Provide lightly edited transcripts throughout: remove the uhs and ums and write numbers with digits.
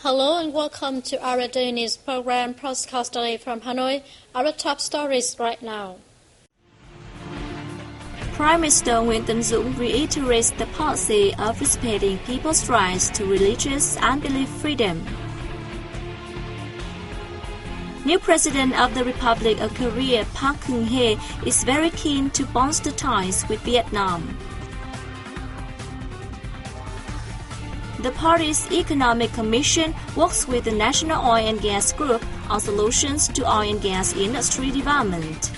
Hello and welcome to our daily news program broadcasted from Hanoi. Our top stories right now. Prime Minister Nguyễn Tấn Dũng reiterates the policy of respecting people's rights to religious and belief freedom. New President of the Republic of Korea Park Geun-hye is very keen to bolster ties with Vietnam. The party's Economic Commission works with the National Oil and Gas Group on solutions to oil and gas industry development.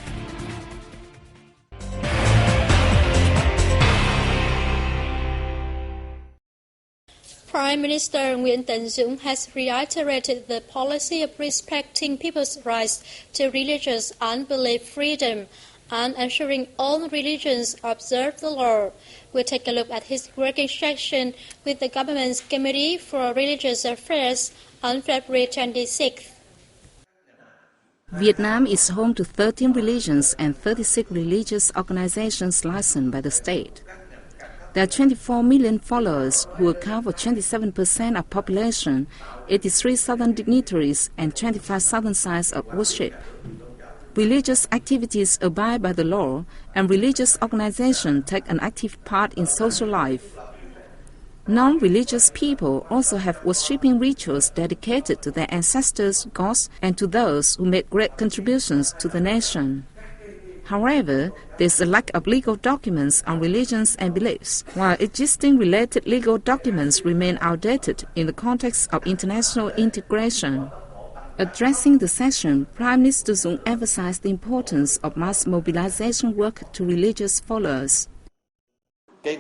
Prime Minister Nguyễn Tấn Dũng has reiterated the policy of respecting people's rights to religious and belief freedom and ensuring all religions observe the law. We'll take a look at his working session with the government's Committee for Religious Affairs on February 26th. Vietnam is home to 13 religions and 36 religious organizations licensed by the state. There are 24 million followers who account for 27% of population, 83 southern dignitaries, and 25 southern sites of worship. Religious activities abide by the law, and religious organizations take an active part in social life. Non-religious people also have worshipping rituals dedicated to their ancestors, gods, and to those who made great contributions to the nation. However, there is a lack of legal documents on religions and beliefs, while existing related legal documents remain outdated in the context of international integration. Addressing the session, Prime Minister Dũng emphasized the importance of mass mobilization work to religious followers. We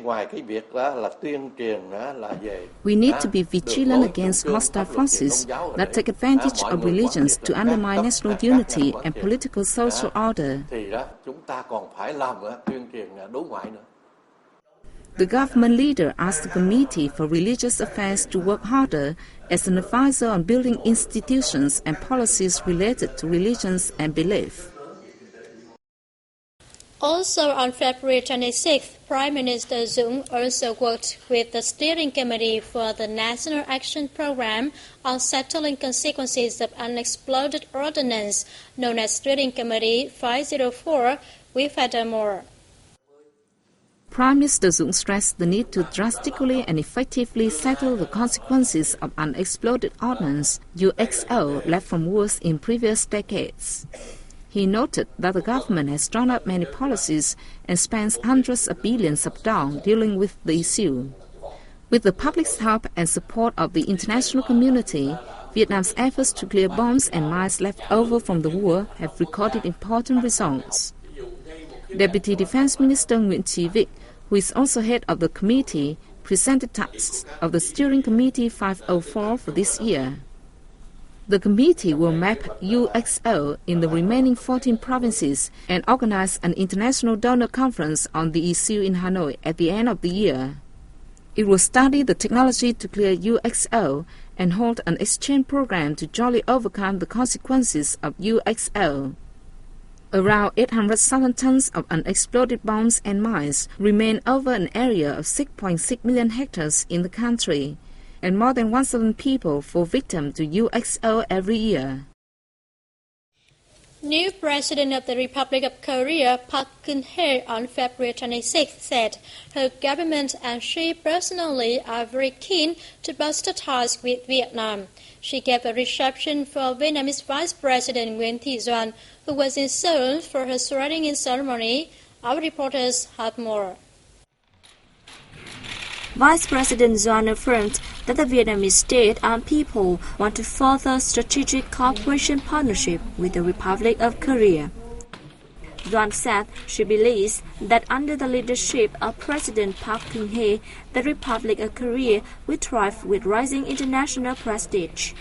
need to be vigilant against hostile forces that take advantage of religions to undermine national unity and political social order. The government leader asked the Committee for Religious Affairs to work harder as an advisor on building institutions and policies related to religions and belief. Also on February 26th, Prime Minister Dũng also worked with the Steering Committee for the National Action Program on settling consequences of unexploded ordnance, known as Steering Committee 504, with furthermore. Prime Minister Dũng stressed the need to drastically and effectively settle the consequences of unexploded ordnance, UXO, left from wars in previous decades. He noted that the government has drawn up many policies and spends hundreds of billions of dollars dealing with the issue. With the public's help and support of the international community, Vietnam's efforts to clear bombs and mines left over from the war have recorded important results. Deputy Defense Minister Nguyễn Chí Vịnh, who is also head of the committee, presented tasks of the Steering Committee 504 for this year. The committee will map UXO in the remaining 14 provinces and organize an international donor conference on the issue in Hanoi at the end of the year. It will study the technology to clear UXO and hold an exchange program to jointly overcome the consequences of UXO. Around 800,000 tons of unexploded bombs and mines remain over an area of 6.6 million hectares in the country, and more than 1,000 people fall victim to UXO every year. New President of the Republic of Korea Park Geun-hye on February 26th said her government and she personally are very keen to bolster ties with Vietnam. She gave a reception for Vietnamese Vice President Nguyễn Thị Doan, who was in Seoul for her swearing-in ceremony. Our reporters have more. Vice President Doan affirmed that the Vietnamese state and people want to further strategic cooperation partnership with the Republic of Korea. Doan said she believes that under the leadership of President Park Geun-hye, the Republic of Korea will thrive with rising international prestige.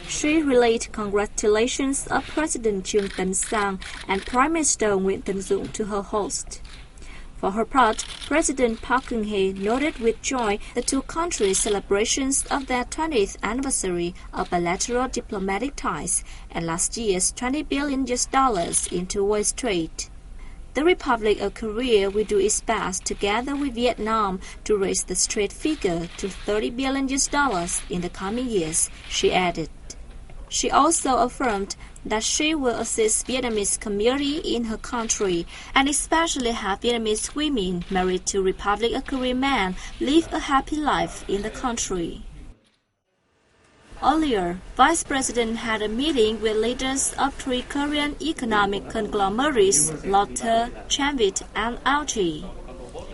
She relayed congratulations of President Trương Tấn Sang and Prime Minister Nguyễn Tấn Dũng to her host. For her part, President Park Geun-hye noted with joy the two countries' celebrations of their 20th anniversary of bilateral diplomatic ties and last year's $20 billion in two-way trade. The Republic of Korea will do its best together with Vietnam to raise the trade figure to $30 billion in the coming years, she added. She also affirmed that she will assist Vietnamese community in her country and especially have Vietnamese women married to Republic of Korea men live a happy life in the country. Earlier, Vice President had a meeting with leaders of three Korean economic conglomerates, Lotte, Chanvit, and LG.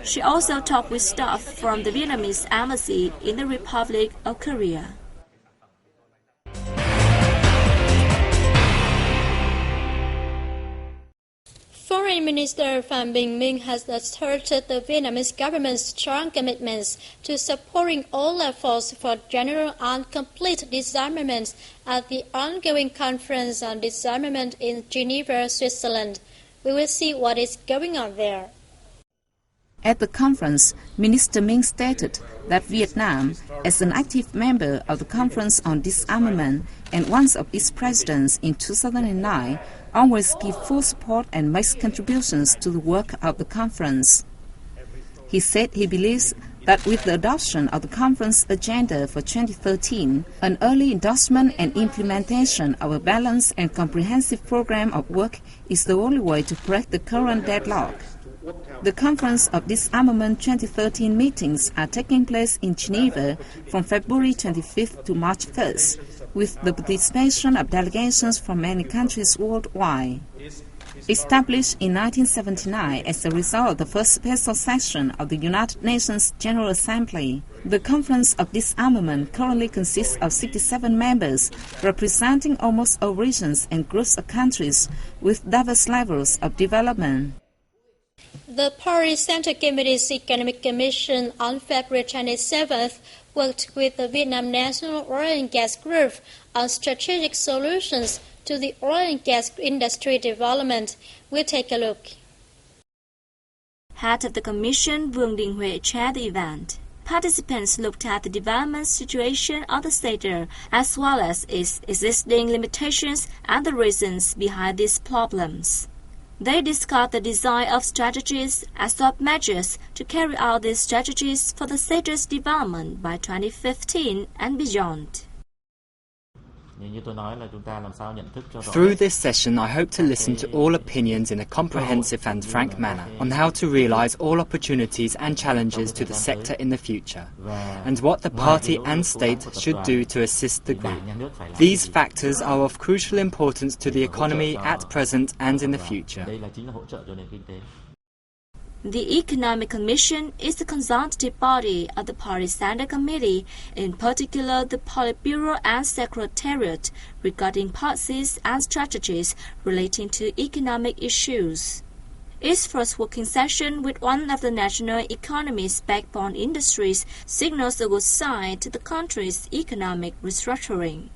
She also talked with staff from the Vietnamese embassy in the Republic of Korea. Foreign Minister Pham Binh Minh has asserted the Vietnamese government's strong commitments to supporting all efforts for general and complete disarmament at the ongoing Conference on Disarmament in Geneva, Switzerland. We will see what is going on there. At the conference, Minister Minh stated that Vietnam, as an active member of the Conference on Disarmament and one of its presidents in 2009, always gives full support and makes contributions to the work of the conference. He said he believes that with the adoption of the conference agenda for 2013, an early endorsement and implementation of a balanced and comprehensive program of work is the only way to break the current deadlock. The Conference of Disarmament 2013 meetings are taking place in Geneva from February 25th to March 1st, with the participation of delegations from many countries worldwide. Established in 1979 as a result of the first special session of the United Nations General Assembly, the Conference of Disarmament currently consists of 67 members, representing almost all regions and groups of countries with diverse levels of development. The Paris Central Committee's Economic Commission on February 27th worked with the Vietnam National Oil and Gas Group on strategic solutions to the oil and gas industry development. We'll take a look. Head of the Commission, Vương Đình Huệ, chaired the event. Participants looked at the development situation of the sector as well as its existing limitations and the reasons behind these problems. They discussed the design of strategies as top measures to carry out these strategies for the sector's development by 2015 and beyond. Through this session, I hope to listen to all opinions in a comprehensive and frank manner on how to realize all opportunities and challenges to the sector in the future, and what the party and state should do to assist the group. These factors are of crucial importance to the economy at present and in the future. The Economic Commission is the consultative body of the Party Central Committee, in particular the Politburo and Secretariat, regarding policies and strategies relating to economic issues. Its first working session with one of the national economy's backbone industries signals a good sign to the country's economic restructuring.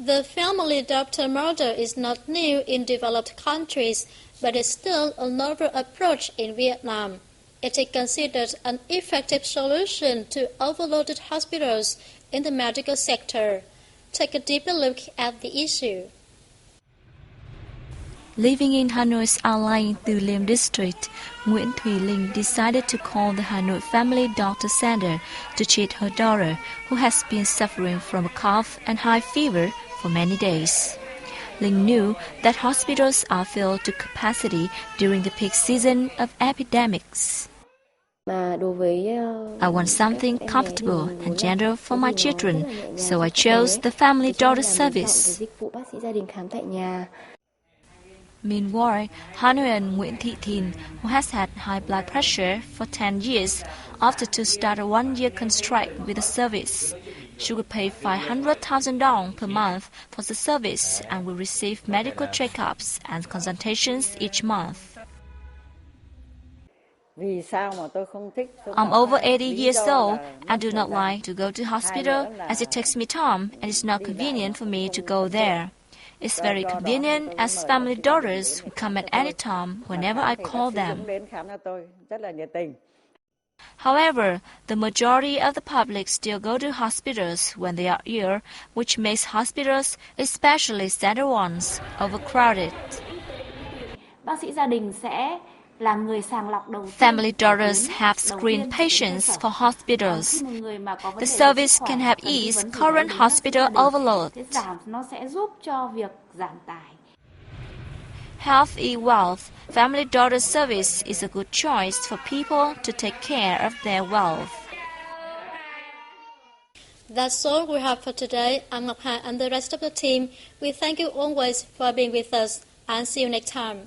The family doctor model is not new in developed countries, but is still a novel approach in Vietnam. It is considered an effective solution to overloaded hospitals in the medical sector. Take a deeper look at the issue. Living in Hanoi's outlying Tu Liem district, Nguyễn Thùy Linh decided to call the Hanoi Family Doctor Center to treat her daughter, who has been suffering from a cough and high fever for many days. Linh knew that hospitals are filled to capacity during the peak season of epidemics. I want something comfortable and gentle for my children, so I chose the Family Doctor Service. Meanwhile, Hanoian Nguyễn Thị Thìn, who has had high blood pressure for 10 years, opted to start a one-year contract with the service. She will pay $500,000 per month for the service and will receive medical checkups and consultations each month. I'm over 80 years old and do not like to go to hospital as it takes me time and it's not convenient for me to go there. It's very convenient as family doctors who come at any time whenever I call them. However, the majority of the public still go to hospitals when they are ill, which makes hospitals, especially center ones, overcrowded. Bác sĩ gia đình sẽ là người sàng lọc đầu tiên. Family doctors have screened patients for hospitals. The service can help ease current hospital overload. Nó sẽ giúp cho việc giảm tải. Health e-wealth, family doctor service is a good choice for people to take care of their wealth. That's all we have for today. I'm Ngọc Hà and the rest of the team. We thank you always for being with us and see you next time.